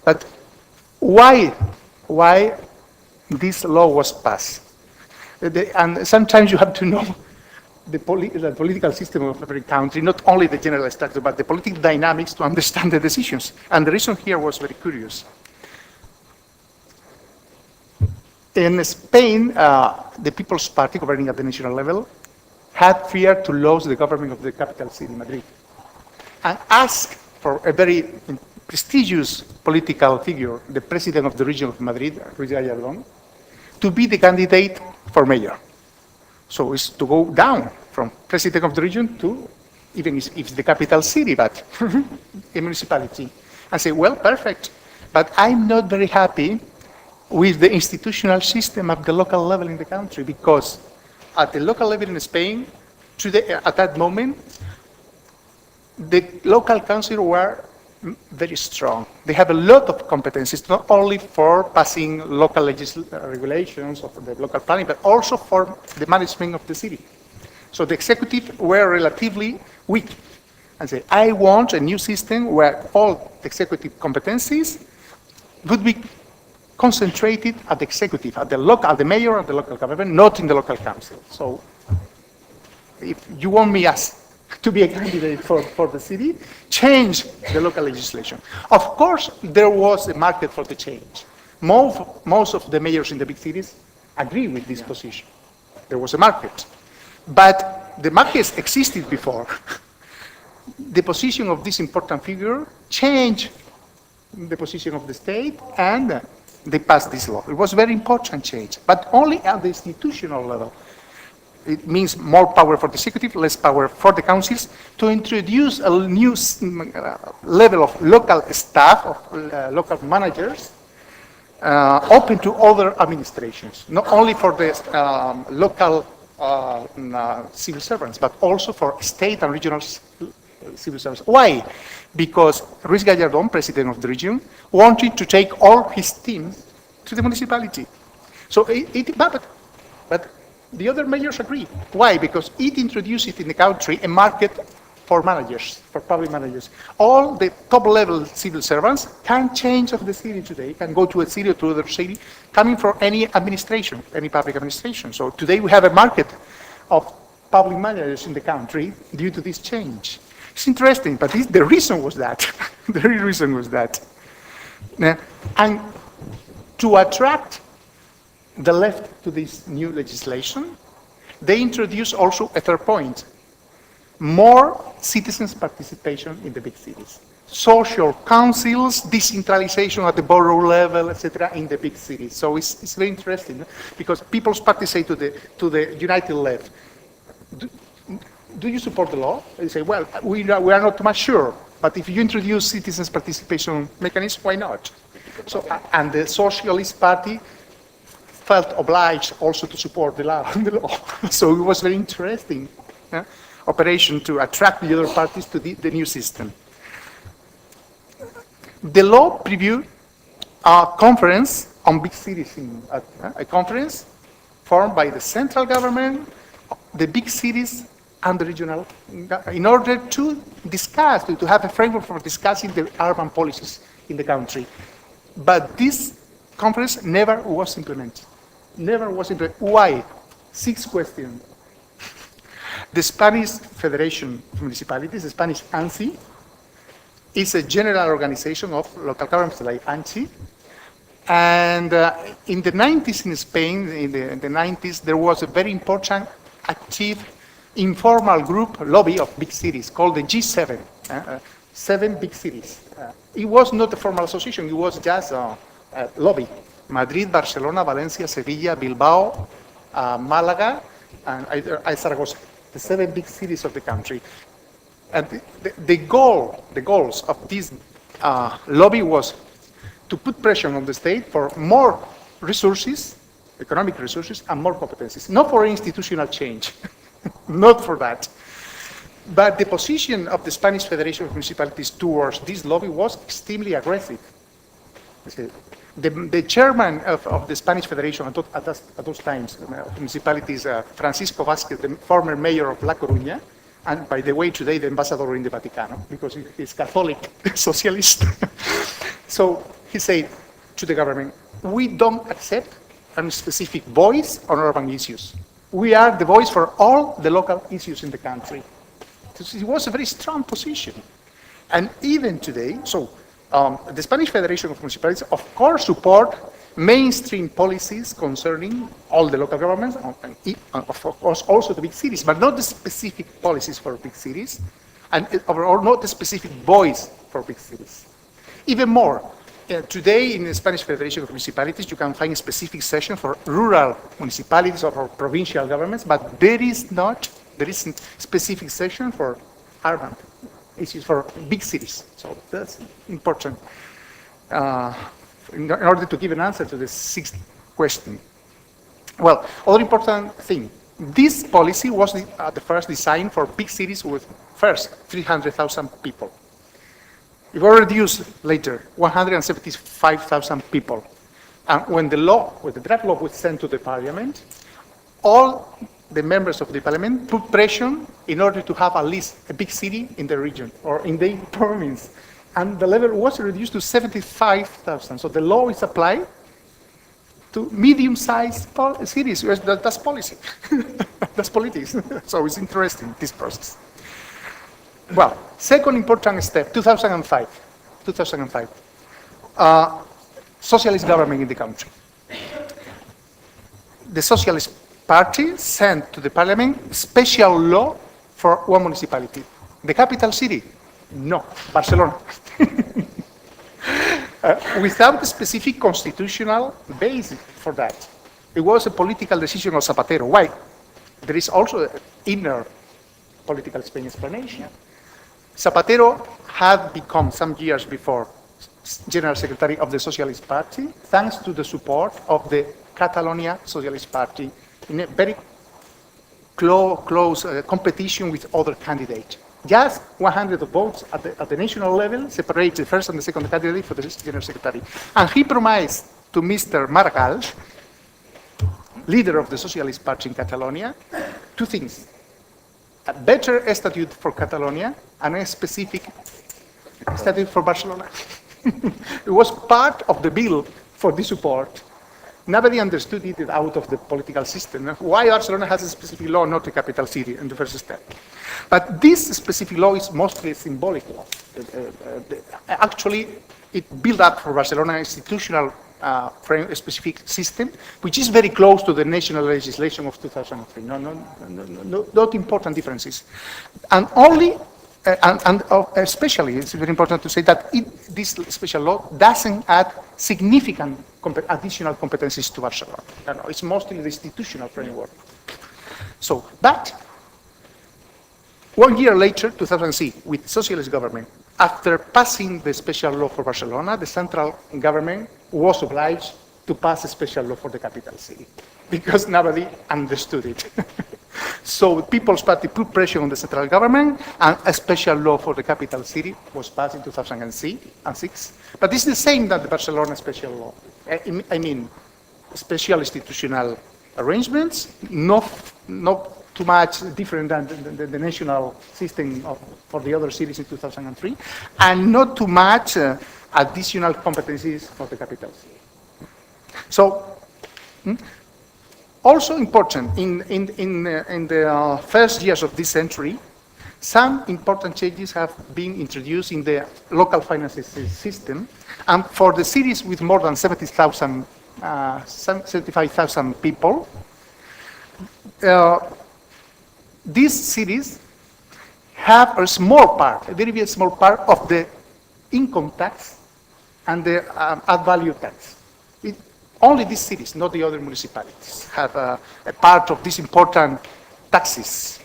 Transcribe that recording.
But why this law was passed? And sometimes you have to know the political system of every country, not only the general structure, but the political dynamics to understand the decisions. And the reason here was very curious. In Spain, the People's Party, governing at the national level, had feared to lose the government of the capital city, Madrid, and asked for a very prestigious political figure, the president of the region of Madrid, Ruiz Gallardón, to be the candidate for mayor. So it's to go down from president of the region to, even if it's the capital city, but a municipality. I say, well, perfect, but I'm not very happy with the institutional system at the local level in the country, because at the local level in Spain, at that moment, the local council were very strong. They have a lot of competencies, not only for passing local regulations of the local planning, but also for the management of the city. So the executive were relatively weak. And say, I want a new system where all the executive competencies would be concentrated at the executive, at the mayor of the local government, not in the local council. So if you want me to be a candidate for the city, change the local legislation. Of course, there was a market for the change. Most of the mayors in the big cities agree with this position. There was a market. But the markets existed before. The position of this important figure changed the position of the state, and they passed this law. It was a very important change, but only at the institutional level. It means more power for the executive, less power for the councils, to introduce a new level of local staff, of local managers, open to other administrations, not only for the local civil servants, but also for state and regional civil servants. Why? Because Ruiz Gallardón, president of the region, wanted to take all his team to the municipality. So but the other mayors agree. Why? Because it introduced in the country a market for managers, for public managers. All the top-level civil servants can change of the city today, can go to a city or to another city, coming from any administration, any public administration. So today we have a market of public managers in the country due to this change. It's interesting, but the reason was that. The real reason was that. And to attract the left to this new legislation, they introduced also a third point: more citizens' participation in the big cities. Social councils, decentralization at the borough level, etc., in the big cities. So it's very interesting, because People's Party say to the United Left, do you support the law? They say, well, we are not much sure, but if you introduce citizens' participation mechanism, why not? So, and the Socialist Party felt obliged also to support the law. So it was very interesting operation to attract the other parties to the new system. The law previewed a conference on big cities, a conference formed by the central government, the big cities, and the regional, in order to discuss, to have a framework for discussing the urban policies in the country. But this conference never was implemented. Never was implemented. Why? 6 questions. The Spanish Federation of Municipalities, the Spanish ANSI, is a general organization of local governments like ANSI. And in the 90s in Spain, in the 90s, there was a very important, active, informal group lobby of big cities called the G7, 7 big cities. It was not a formal association, it was just a lobby. Madrid, Barcelona, Valencia, Sevilla, Bilbao, Malaga, and Zaragoza, the 7 big cities of the country. And the goals of this lobby was to put pressure on the state for more resources, economic resources, and more competencies, not for institutional change. Not for that. But the position of the Spanish Federation of Municipalities towards this lobby was extremely aggressive. The chairman of the Spanish Federation at those times, municipalities, Francisco Vázquez, the former mayor of La Coruña, and by the way, today the ambassador in the Vatican, because he's Catholic socialist. So he said to the government, we don't accept a specific voice on urban issues. We are the voice for all the local issues in the country. It was a very strong position. And even today, the Spanish Federation of Municipalities, of course, support mainstream policies concerning all the local governments, and of course also the big cities, but not the specific policies for big cities, and or not the specific voice for big cities. Even more, today in the Spanish Federation of Municipalities, you can find a specific section for rural municipalities or for provincial governments, but there isn't specific section for urban issues, for big cities. So that's important in order to give an answer to the sixth question. Well, other important thing, this policy was the first designed for big cities with first 300,000 people. It was reduced later, 175,000 people. And when the draft law was sent to the parliament, all the members of the parliament put pressure in order to have at least a big city in the region or in the province. And the level was reduced to 75,000. So the law is applied to medium-sized cities. That's policy. That's politics. So it's interesting, this process. Well, second important step, 2005. Socialist government in the country. The Socialist Party sent to the parliament special law for one municipality. The capital city? No, Barcelona. Without a specific constitutional basis for that. It was a political decision of Zapatero. Why? There is also an inner political explanation. Zapatero had become, some years before, General Secretary of the Socialist Party, thanks to the support of the Catalonia Socialist Party in a very close competition with other candidates. Just 100 votes at the national level separate the first and the second candidate for the General Secretary. And he promised to Mr. Maragall, leader of the Socialist Party in Catalonia, two things. A better statute for Catalonia and a specific statute for Barcelona. It was part of the bill for this support. Nobody understood it out of the political system. Why Barcelona has a specific law, not a capital city in the first step. But this specific law is mostly a symbolic law. Actually, it built up for Barcelona an institutional specific system, which is very close to the national legislation of 2003. Not important differences. And only, especially, it's very important to say that this special law doesn't add significant additional competencies to Barcelona. It's mostly the institutional framework. So, but 1 year later, 2006, with socialist government, after passing the special law for Barcelona, the central government was obliged to pass a special law for the capital city because nobody understood it. So the People's Party put pressure on the central government, and a special law for the capital city was passed in 2006. But it's the same that the Barcelona special law. I mean, special institutional arrangements, not too much different than the national system for the other cities in 2003, and not too much additional competencies for the capital city. So, also important, in the first years of this century, some important changes have been introduced in the local finances system, and for the cities with more than 75,000 people, these cities have a small part, a very small part of the income tax and the add value tax. Only these cities, not the other municipalities, have a part of these important taxes.